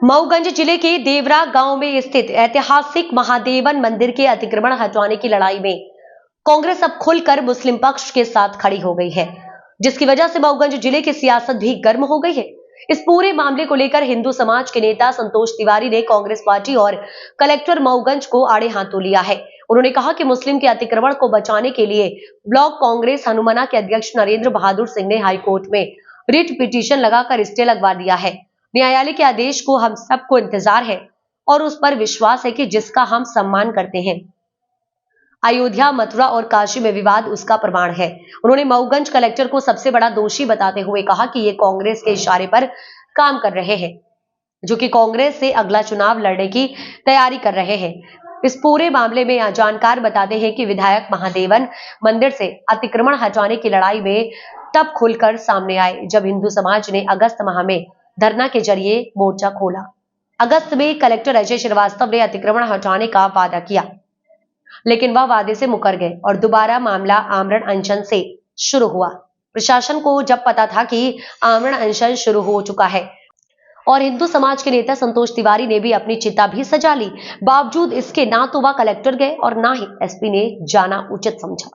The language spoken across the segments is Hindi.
मऊगंज जिले के देवरा गांव में स्थित ऐतिहासिक महादेवन मंदिर के अतिक्रमण हटवाने की लड़ाई में कांग्रेस अब खुलकर मुस्लिम पक्ष के साथ खड़ी हो गई है, जिसकी वजह से मऊगंज जिले की सियासत भी गर्म हो गई है। इस पूरे मामले को लेकर हिंदू समाज के नेता संतोष तिवारी ने कांग्रेस पार्टी और कलेक्टर मऊगंज को आड़े हाथों लिया है। उन्होंने कहा कि मुस्लिम के अतिक्रमण को बचाने के लिए ब्लॉक कांग्रेस हनुमाना के अध्यक्ष नरेंद्र बहादुर सिंह ने हाईकोर्ट में रिट पिटीशन लगाकर स्टे लगवा दिया है। न्यायालय के आदेश को हम सबको इंतजार है और उस पर विश्वास है कि जिसका हम सम्मान करते हैं। अयोध्या, मथुरा और काशी में विवाद उसका प्रमाण है। उन्होंने मऊगंज कलेक्टर को सबसे बड़ा दोषी बताते हुए कहा कि ये कांग्रेस के इशारे पर काम कर रहे हैं, जो कि कांग्रेस से अगला चुनाव लड़ने की तैयारी कर रहे हैं। इस पूरे मामले में जानकार बताते हैं कि विधायक महादेवन मंदिर से अतिक्रमण हटाने की लड़ाई में तब खुलकर सामने आए जब हिंदू समाज ने अगस्त माह में धरना के जरिए मोर्चा खोला। अगस्त में कलेक्टर अजय श्रीवास्तव ने अतिक्रमण हटाने का वादा किया, लेकिन वह वादे से मुकर गए और दोबारा मामला आमरण अनशन से शुरू हुआ। प्रशासन को जब पता था कि आमरण अनशन शुरू हो चुका है और हिंदू समाज के नेता संतोष तिवारी ने भी अपनी चिता भी सजा ली, बावजूद इसके ना तो वह कलेक्टर गए और ना ही एसपी ने जाना उचित समझा,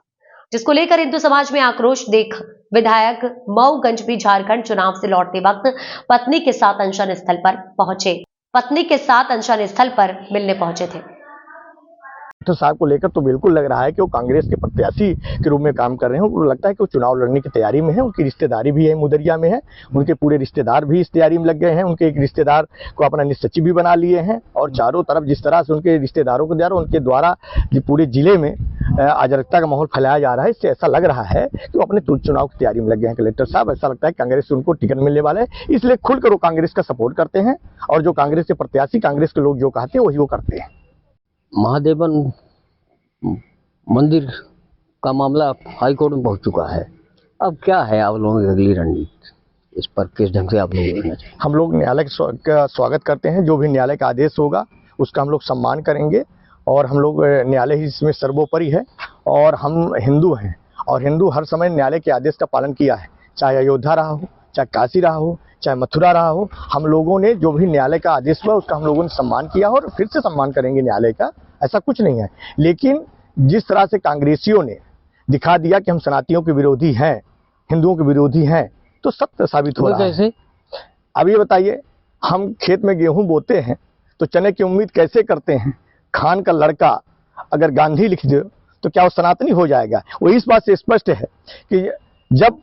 जिसको लेकर हिंदू समाज में आक्रोश देख विधायक मऊगंज भी झारखंड चुनाव से लौटते वक्त पत्नी के साथ अनशन स्थल पर मिलने पहुंचे थे। तो साहब को लेकर तो बिल्कुल लग रहा है कि वो कांग्रेस के प्रत्याशी के रूप में काम कर रहे हैं। उनको लगता है कि वो चुनाव लड़ने की तैयारी में है। उनकी रिश्तेदारी भी है, मुदरिया में है। उनके पूरे रिश्तेदार भी इस तैयारी में लग गए हैं। उनके एक रिश्तेदार को अपना निसचिव भी बना लिए हैं और चारों तरफ जिस तरह से उनके रिश्तेदारों के द्वारा उनके द्वारा पूरे जिले में अराजकता का माहौल फैलाया जा रहा है, इससे ऐसा लग रहा है कि वो अपने चुनाव की तैयारी में लग गए हैं कलेक्टर साहब। ऐसा लगता है कांग्रेस से उनको टिकट मिलने वाला है, इसलिए खुलकर वो कांग्रेस का सपोर्ट करते हैं और जो कांग्रेस के प्रत्याशी, कांग्रेस के लोग जो कहते हैं वही वो करते हैं। महादेवन मंदिर का मामला हाई कोर्ट में पहुंच चुका है। अब क्या है आप लोगों की अगली रणनीति, इस पर किस ढंग से आप लोग देखना चाहिए? हम लोग न्यायालय का स्वागत करते हैं। जो भी न्यायालय का आदेश होगा उसका हम लोग सम्मान करेंगे और हम लोग न्यायालय ही इसमें सर्वोपरि है और हम हिंदू हैं और हिंदू हर समय न्यायालय के आदेश का पालन किया है, चाहे अयोध्या रहा हो, चाहे काशी रहा हो, चाहे मथुरा रहा हो। हम लोगों ने जो भी न्यायालय का आदेश हुआ उसका हम लोगों ने सम्मान किया और फिर से सम्मान करेंगे न्यायालय का, ऐसा कुछ नहीं है। लेकिन जिस तरह से कांग्रेसियों ने दिखा दिया कि हम सनातनियों के विरोधी हैं, हिंदुओं के विरोधी हैं, तो सत्य साबित हो रहा है। अब ये बताइए, हम खेत में गेहूं बोते हैं तो चने की उम्मीद कैसे करते हैं? खान का लड़का अगर गांधी लिख दे तो क्या वो सनातनी हो जाएगा? वो इस बात से स्पष्ट है कि जब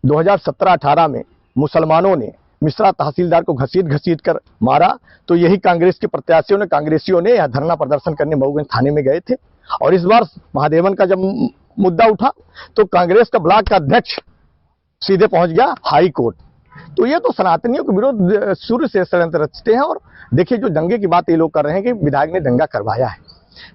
2017-18 में मुसलमानों ने मिश्रा तहसीलदार को घसीट कर मारा तो यही कांग्रेस के प्रत्याशियों कांग्रेसियों ने यहाँ धरना प्रदर्शन करने मऊगंज थाने में गए थे। और इस बार महादेवन का जब मुद्दा उठा तो कांग्रेस का ब्लॉक का अध्यक्ष सीधे पहुंच गया हाई कोर्ट। तो ये तो सनातनियों के विरोध शुरू से षड्यंत्र रचते हैं। और देखिए, जो दंगे की बात ये लोग कर रहे हैं कि विधायक ने दंगा करवाया है।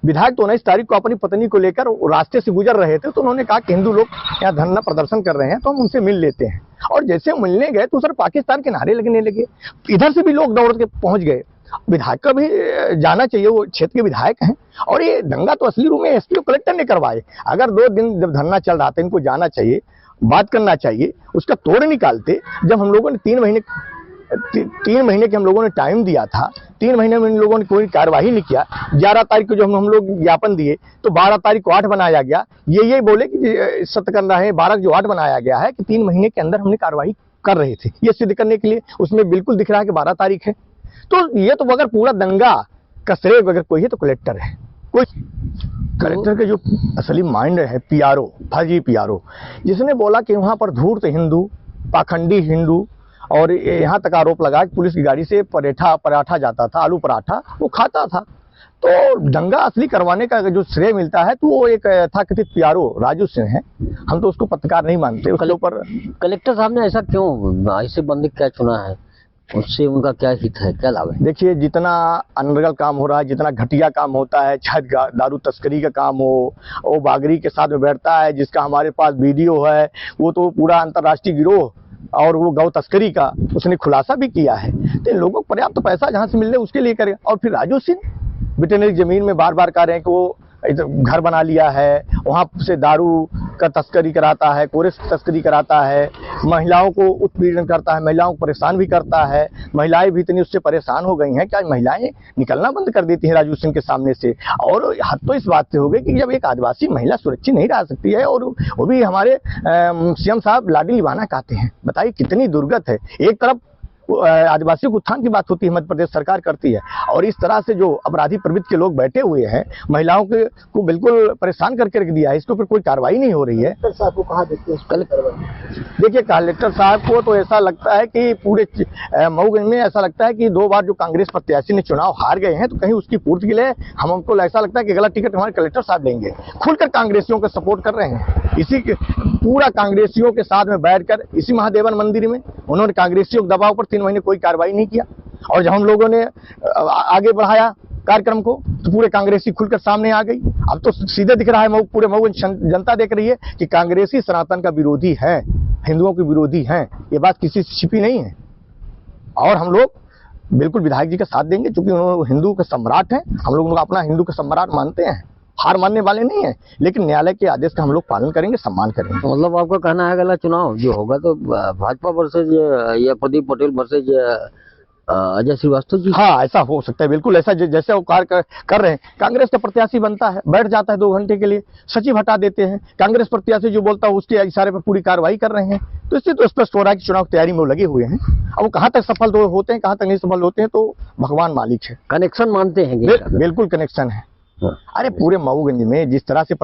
विधायक तो 19 तारीख को अपनी पत्नी को लेकर रास्ते से गुजर रहे थे तो उन्होंने कहा कि हिंदू लोग यहाँ धरना प्रदर्शन कर रहे हैं तो हम उनसे मिल लेते हैं। और जैसे मिलने गए तो सर पाकिस्तान के नारे लगने लगे, इधर से भी लोग दौड़ के पहुंच गए। विधायक का भी जाना चाहिए, वो क्षेत्र के विधायक हैं। और ये दंगा तो असली रूप में एसपी और कलेक्टर ने करवाए। अगर 2 दिन जब धरना चल रहा था, इनको जाना चाहिए, बात करना चाहिए, उसका तोड़ निकालते। जब हम लोगों ने 3 महीने के हम लोगों ने टाइम दिया था, 3 महीने में इन लोगों ने कोई कार्रवाई नहीं किया। 11 तारीख को जब हम लोग ज्ञापन दिए तो 12 तारीख को 8 बनाया गया। ये बोले कि सत्य करना है, 12 जो 8 बनाया गया है कि 3 महीने के अंदर हमने कार्रवाई कर रहे थे, ये सिद्ध करने के लिए। उसमें बिल्कुल दिख रहा है कि 12 तारीख है। तो ये तो अगर पूरा दंगा का श्रेय अगर कोई है तो कलेक्टर है। कोई कलेक्टर के जो असली माइंड है पीआरओ, फर्जी पीआरओ, जिसने बोला कि वहां पर धूर्त हिंदू, पाखंडी हिंदू, और यहाँ तक आरोप लगा कि पुलिस की गाड़ी से पराठा जाता था, आलू पराठा वो खाता था। तो दंगा असली करवाने का जो श्रेय मिलता है तो वो एक तथाकथित पीआरओ राजू सिंह है। हम तो उसको पत्रकार नहीं मानते। उसके ऊपर कलेक्टर साहब ने ऐसा क्यों, ऐसे बंदी क्या चुना है? उससे उनका क्या हित है, क्या लाभ है? देखिए, जितना अनर्गल काम हो रहा है, जितना घटिया काम होता है, चाहे दारू तस्करी का काम हो, वो बागरी के साथ में बैठता है जिसका हमारे पास वीडियो है, वो तो पूरा अंतर्राष्ट्रीय गिरोह, और वो गौ तस्करी का उसने खुलासा भी किया है। तो इन लोगों को पर्याप्त पैसा जहाँ से मिल रहा है उसके लिए करें। और फिर राजू सिंह वेटरनरी जमीन में बार बार कह रहे हैं कि वो घर बना लिया है, वहाँ से दारू का तस्करी कराता है, कोरेस की तस्करी कराता है, महिलाओं को उत्पीड़न करता है, महिलाओं को परेशान भी करता है। महिलाएं भी इतनी उससे परेशान हो गई हैं कि आज महिलाएं निकलना बंद कर देती हैं राजू सिंह के सामने से। और हद तो इस बात से हो गई कि जब एक आदिवासी महिला सुरक्षित नहीं रह सकती है, और वो भी हमारे सीएम साहब लाडली लिबाना कहते हैं, बताइए कितनी दुर्गत है। एक तरफ आदिवासियों के उत्थान की बात होती है, मध्य प्रदेश सरकार करती है, और इस तरह से जो अपराधी प्रवृत्ति के लोग बैठे हुए हैं, महिलाओं के को बिल्कुल परेशान करके रख दिया है, इसके ऊपर कोई कार्रवाई नहीं हो रही है। कलेक्टर साहब को कहाँ देखते हैं? देखिए, कलेक्टर साहब को तो ऐसा लगता है कि पूरे मऊगंज में ऐसा लगता है कि 2 बार जो कांग्रेस प्रत्याशी ने चुनाव हार गए हैं, तो कहीं उसकी पूर्ति के लिए हमको ऐसा लगता है कि अगला टिकट हमारे कलेक्टर साहब लेंगे। खुलकर कांग्रेसियों को सपोर्ट कर रहे हैं, इसी पूरा कांग्रेसियों के साथ में बैठकर इसी महादेवन मंदिर में उन्होंने कांग्रेसियों के दबाव पर 3 महीने कोई कार्रवाई नहीं किया। और जब हम लोगों ने आगे बढ़ाया कार्यक्रम को, तो पूरे कांग्रेसी खुलकर सामने आ गई। अब तो सीधे दिख रहा है, पूरे मऊ जनता देख रही है कि कांग्रेसी सनातन का विरोधी है, हिंदुओं के विरोधी हैं। ये बात किसी से छिपी नहीं है। और हम लोग बिल्कुल विधायक जी का साथ देंगे, क्योंकि उन्होंने हिंदू के सम्राट हैं। हम लोग अपना हिंदू का सम्राट मानते हैं, हार मानने वाले नहीं है, लेकिन न्यायालय के आदेश का हम लोग पालन करेंगे, सम्मान करेंगे। मतलब आपका कहना है अगला चुनाव जो होगा तो भाजपा वर्सेज या प्रदीप पटेल वर्सेज अजय श्रीवास्तव जी? हाँ, ऐसा हो सकता है, बिल्कुल ऐसा जैसे वो कार्य कर रहे हैं। कांग्रेस का प्रत्याशी बनता है, बैठ जाता है 2 घंटे के लिए, सचिव हटा देते हैं, कांग्रेस प्रत्याशी जो बोलता है उसके इशारे पर पूरी कार्रवाई कर रहे हैं। तो इससे तो स्पष्ट हो रहा है कि चुनाव की तैयारी में वो लगे हुए हैं। अब वो कहाँ तक सफल होते हैं, कहाँ तक नहीं सफल होते हैं, तो भगवान मालिक है। कनेक्शन मानते हैं? बिल्कुल कनेक्शन है। अरे पूरे मऊगंज में जिस तरह से